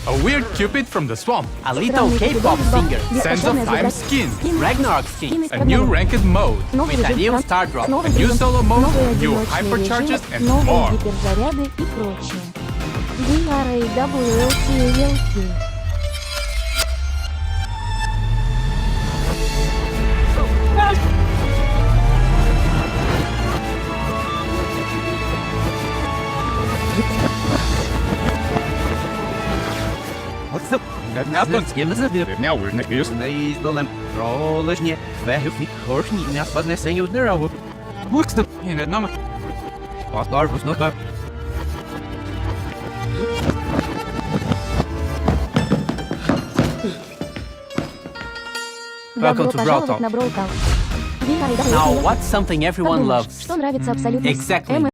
A weird cupid from the swamp. A little K-pop singer. Sands of Time skin. Ragnarok skin. A new ranked mode. With a new star drop. A new solo mode, new hypercharges, and more. Гиперзаряды и прочее. BRAWLTLT. Now we're not used. Welcome to Brawl Talk. Now, what's something everyone loves? Exactly.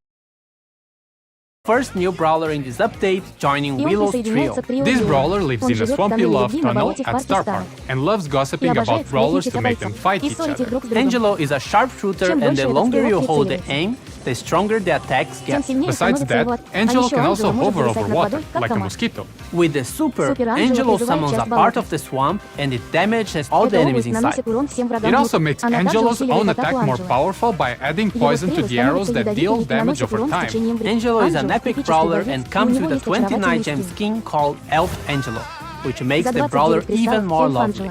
First new brawler in this update, joining Willow's trio. This brawler lives in a swampy love tunnel at Star Park and loves gossiping about brawlers to make them fight each other. Angelo is a sharpshooter, and the longer you hold the aim, the stronger the attacks get. Besides that, Angelo can also hover over water, like a mosquito. With the super, Angelo summons a part of the swamp and it damages all the enemies inside. It also makes Angelo's own attack more powerful by adding poison to the arrows that deal damage over time. Angelo is an epic brawler and comes with a 29 gem skin called Elf Angelo, which makes the brawler even more lovely.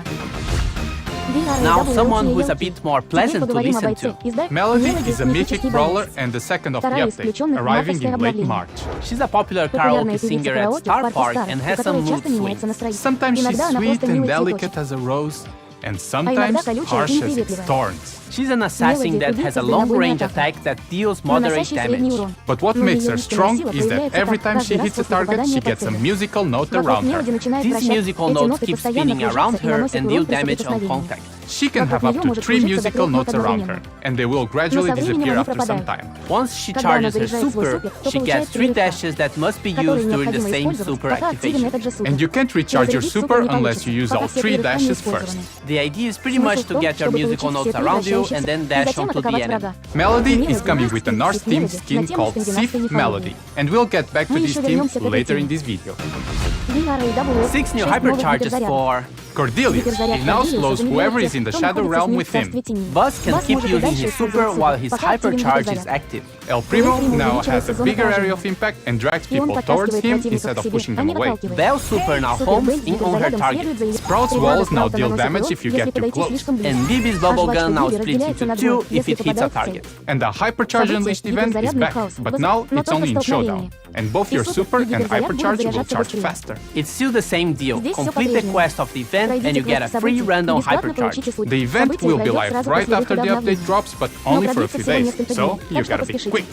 Now someone who is a bit more pleasant to listen to. Melody is a mythic brawler and the second of the update, arriving in late March. She's a popular karaoke singer at Star Park and has some mood swings. Sometimes she's sweet and delicate as a rose, and sometimes harsh as its thorns. She's an assassin that has a long-range attack that deals moderate damage. But what makes her strong is that every time she hits a target, she gets a musical note around her. These musical notes keep spinning around her and deal damage on contact. She can have up to 3 musical notes around her, and they will gradually disappear after some time. Once she charges her super, she gets 3 dashes that must be used during the same super activation. And you can't recharge your super unless you use all 3 dashes first. The idea is pretty much to get your musical notes around you and then dash onto the enemy. Melody is coming with a Norse themed skin called Sif Melody, and we'll get back to this theme later in this video. 6 new hypercharges for Cordelius. He now slows whoever is in the Shadow Realm with him. Buzz can keep using his super while his hypercharge is active. El Primo now has a bigger area of impact and drags people towards him instead of pushing them away. Belle's super now homes in on her target. Sprout's walls now deal damage if you get too close. And Bibi's bubble gun now splits into 2 if it hits a target. And the Hypercharge Unleashed event is back, but now it's only in Showdown. And both your super and Hypercharge will charge faster. It's still the same deal. Complete the quest of the event and you get a free random hypercharge. The event will be live right after the update drops, but only for a few days, so you gotta be quick.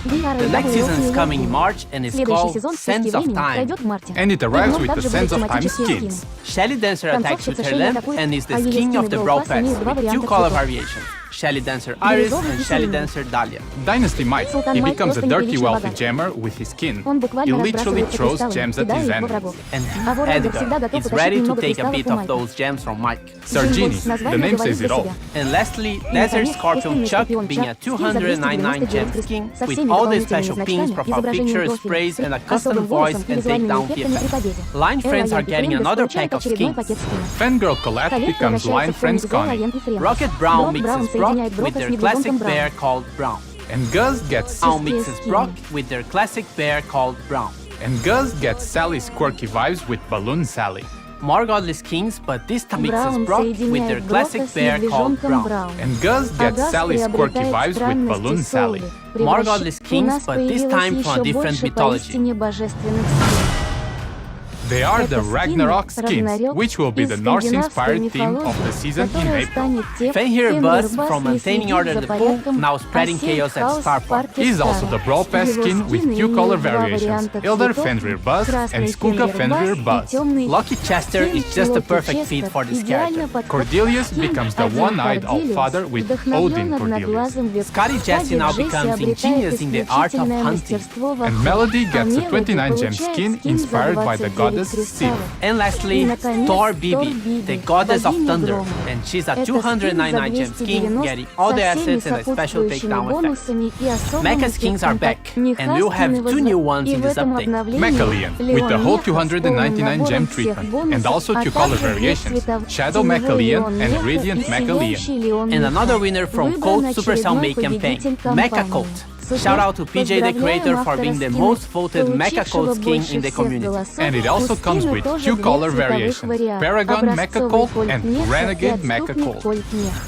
The next season is coming in March and it's called Sands of Time. And it arrives with the Sands of Time skins. Shelly Dancer attacks with her lamp and is the skin of the Brawl Pass with 2 color variations. Shelly Dancer Iris and Shelly Dancer Dahlia. Dynasty Might. He becomes a dirty wealthy gemmer with his skin. He literally throws gems at his enemies. And Edgar is ready to take a bit of those gems from Mike. Sargini, the name says it all. And lastly, Desert Scorpion Chuck being a 299 gem skin with all the special pins, profile picture, sprays and a custom voice and takedown effect. Line Friends are getting another pack of skins. Fangirl Colette becomes Line Friends Connie. Rocket Brown mixes Brock with their classic bear called Brown. And Gus gets Al mixes Brock with their classic bear called Brown. And Gus gets Sally's quirky vibes with Balloon Sally. More godly skins, but this time mixes Brock with their classic bear called Brown. And Gus gets Sally's quirky vibes with Balloon Sally. More godly skins, but this time from a different mythology. They are the Ragnarok skins, which will be the Norse-inspired theme of the season in April. Fenrir Buzz from Maintaining Order the Pool, now spreading chaos at Star Park. He is also the Brawl Pass skin with 2 color variations, Elder Fenrir Buzz and Skulka Fenrir Buzz. Lucky Chester is just a perfect fit for this character. Cordelius becomes the one-eyed All-Father with Odin Cordelius. Scotty Jesse now becomes ingenious in the art of hunting. And Melody gets a 29 gem skin inspired by the god goddess Sif. And lastly, Thor Bibi, the goddess of thunder, and she's a 299 gem skin, getting all the assets and a special takedown effect. Mecha skins are back, and we'll have 2 new ones in this update. Mecha Leon, with the whole 299 gem treatment, and also 2 color variations, Shadow Mecha Leon and Radiant Mecha Leon. And another winner from Code Supercell Make campaign, Mecha Code. Shout out to PJ the creator for being the most voted Mecha Code skin in the community. And it also comes with 2 color variations, Paragon Mecha Colt and Renegade Mecha Colt.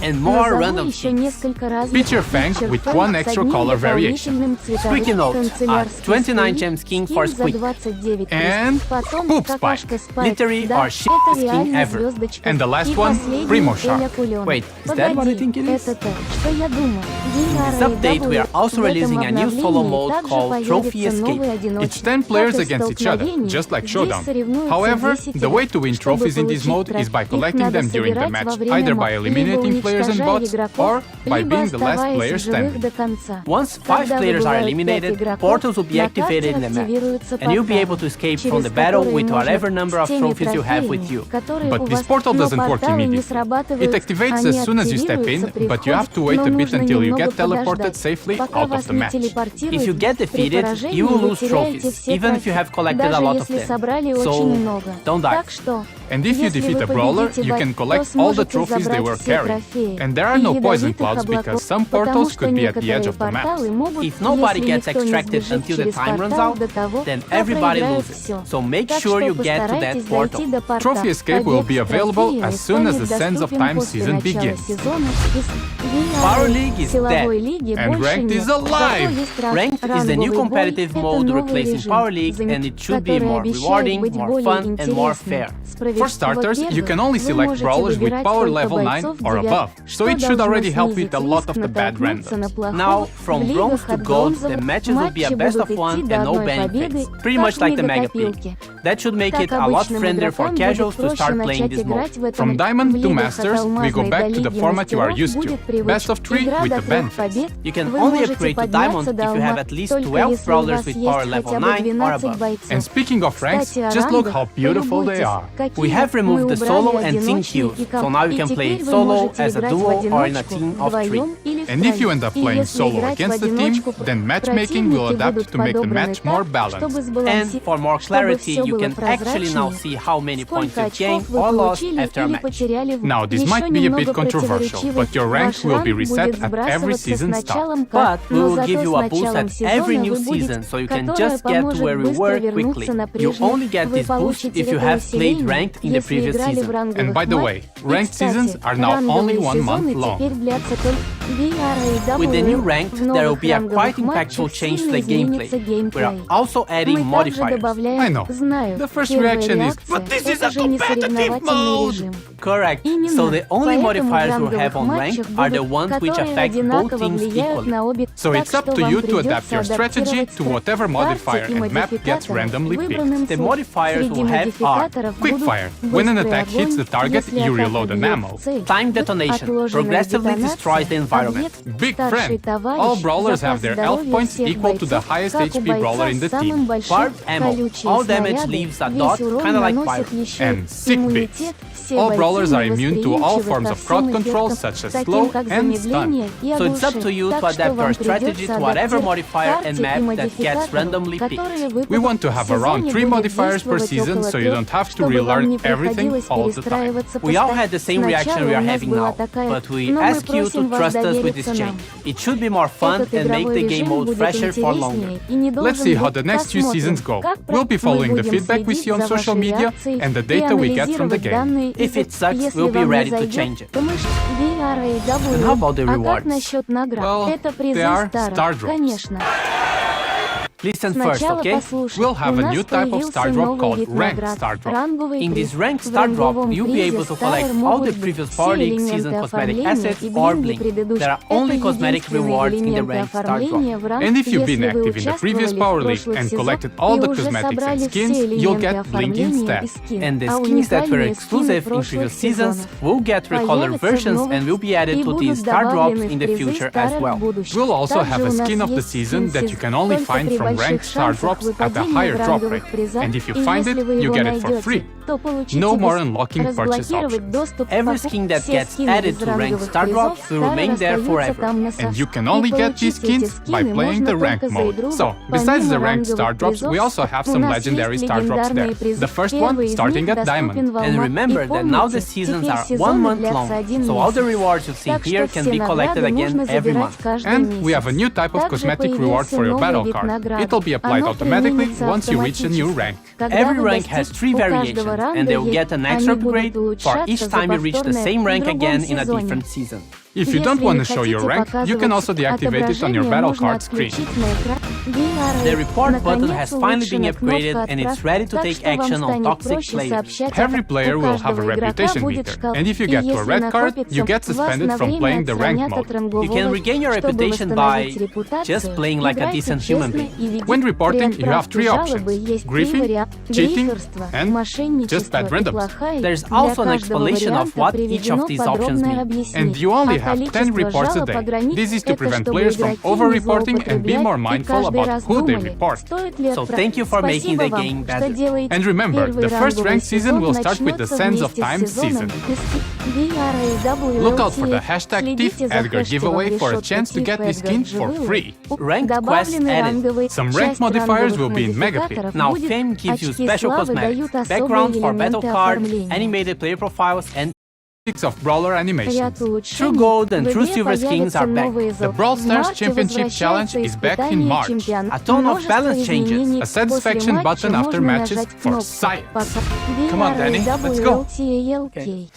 And more random skins. Feature Fang with 1 extra color variation. Squeaky Note, a 29 gem skin for Squeak. And Poop Spike. Literally our shit skin ever. And the last one, Primo Shark. Wait, is that what I think it is? In this update we are also releasing a new solo mode called Trophy Escape. It's 10 players against each other, just like Showdown. However, the way to win trophies in this mode is by collecting them during the match, either by eliminating players and bots, or by being the last player standing. Once 5 players are eliminated, portals will be activated in the map, and you'll be able to escape from the battle with whatever number of trophies you have with you. But this portal doesn't work immediately. It activates as soon as you step in, but you have to wait a bit until you get teleported safely out of the match. If you get defeated, you will lose trophies, even if you have collected a lot of them. So, don't die. And if you defeat a brawler, you can collect all the trophies they were carrying. And there are no poison clouds because some portals could be at the edge of the map. If nobody gets extracted until the time runs out, then everybody loses. So make sure you get to that portal. Trophy Escape will be available as soon as the Sands of Time season begins. Power League is dead. And Ranked is alive! Ranked is the new competitive mode replacing Power League, and it should be more rewarding, more fun, and more fair. For starters, you can only select brawlers with power level 9 or above, so it should already help with a lot of the bad randoms. Now, from bronze to gold, the matches will be a best of 1 and no banning phase, pretty much like the Mega Peak. That should make it a lot friendlier for casuals to start playing this mode. From Diamond to Masters, we go back to the format you are used to, best of 3 with the ban phase. You can only upgrade to Diamond if you have at least 12 brawlers with power level 9 or above. And speaking of ranks, just look how beautiful they are. We have removed the solo and team queues, so now you can play solo, as a duo, or in a team of 3. And if you end up playing solo against the team, then matchmaking will adapt to make the match more balanced. And for more clarity, you can actually now see how many points you've gained or lost after a match. Now, this might be a bit controversial, but your rank will be reset at every season start. But we will give you a boost at every new season, so you can just get to where we were quickly. You only get this boost if you have played ranked in the previous season. And by the way, ranked seasons are now only 1 month long. With the new ranked, there will be a quite impactful change to the gameplay. We are also adding modifiers. I know. The first reaction is, but this is a competitive mode! Correct. So the only modifiers we'll have on ranked are the ones which affect both teams equally. So it's up to you to adapt your strategy to whatever modifier and map gets randomly picked. The modifiers we'll have are Quickfire. When an attack hits the target, you reload an ammo. Time Detonation, progressively destroys the environment. Big Friend. All brawlers have their health points equal to the highest HP brawler in the team. Barbed Ammo, all damage leaves a dot, kinda like fire. And Sick Bits. All brawlers are immune to all forms of crowd control such as slow and stun. So it's up to you to adapt your strategy to whatever modifier and map that gets randomly picked. We want to have around 3 modifiers per season so you don't have to relearn everything all the time. We all had the same reaction we are having now, but we ask you to trust us with this change. It should be more fun and make the game mode fresher for longer. Let's see how the next few seasons go. We'll be following the feedback we see on social media and the data we get from the game. If it sucks, we'll be ready to change it. And how about the rewards? Well, they are star drops. Listen first, okay? We'll have a new type of star drop called Ranked Star Drop. In this Ranked Star Drop, you'll be able to collect all the previous Power League season cosmetic assets or Blink. There are only cosmetic rewards in the Ranked Star Drop. And if you've been active in the previous Power League and collected all the cosmetics and skins, you'll get Blink instead. And the skins that were exclusive in previous seasons will get recolored versions and will be added to these Star Drops in the future as well. We'll also have a skin of the season that you can only find from from ranked star drops at a higher drop rate, and if you find it, you get it for free. No more unlocking purchase option. Every skin that gets added to ranked star drops will remain there forever. And you can only get these skins by playing the ranked mode. So, besides the ranked star drops, we also have some legendary star drops there. The first one starting at Diamond. And remember that now the seasons are 1 month long, so all the rewards you've seen here can be collected again every month. And we have a new type of cosmetic reward for your battle card. It'll be applied automatically once you reach a new rank. Every rank has 3 variations, and they'll get an extra upgrade for each time you reach the same rank again in a different season. If you don't want to show your rank, you can also deactivate it on your battle card screen. The report button has finally been upgraded and it's ready to take action on toxic players. Every player will have a reputation meter, and if you get to a red card, you get suspended from playing the rank mode. You can regain your reputation by just playing like a decent human being. When reporting, you have 3 options: griefing, cheating, and just bad randoms. There's also an explanation of what each of these options mean. And you only have 10 reports a day. This is to prevent players from over-reporting and be more mindful about who they report. So thank you for making the game better. And remember, the first ranked season will start with the Sands of Time season. Look out for the hashtag TiefEdgar giveaway for a chance to get this skin for free. Ranked quests added. Some rank modifiers will be in Mega Pit. Now Fame gives you special cosmetics, backgrounds for battle cards, animated player profiles, and of brawler animation. True Gold and True Silver skins are back. The Brawl Stars Championship Challenge is back in March. A ton of balance changes. A satisfaction button after matches for science. Come on, Danny, let's go. Okay.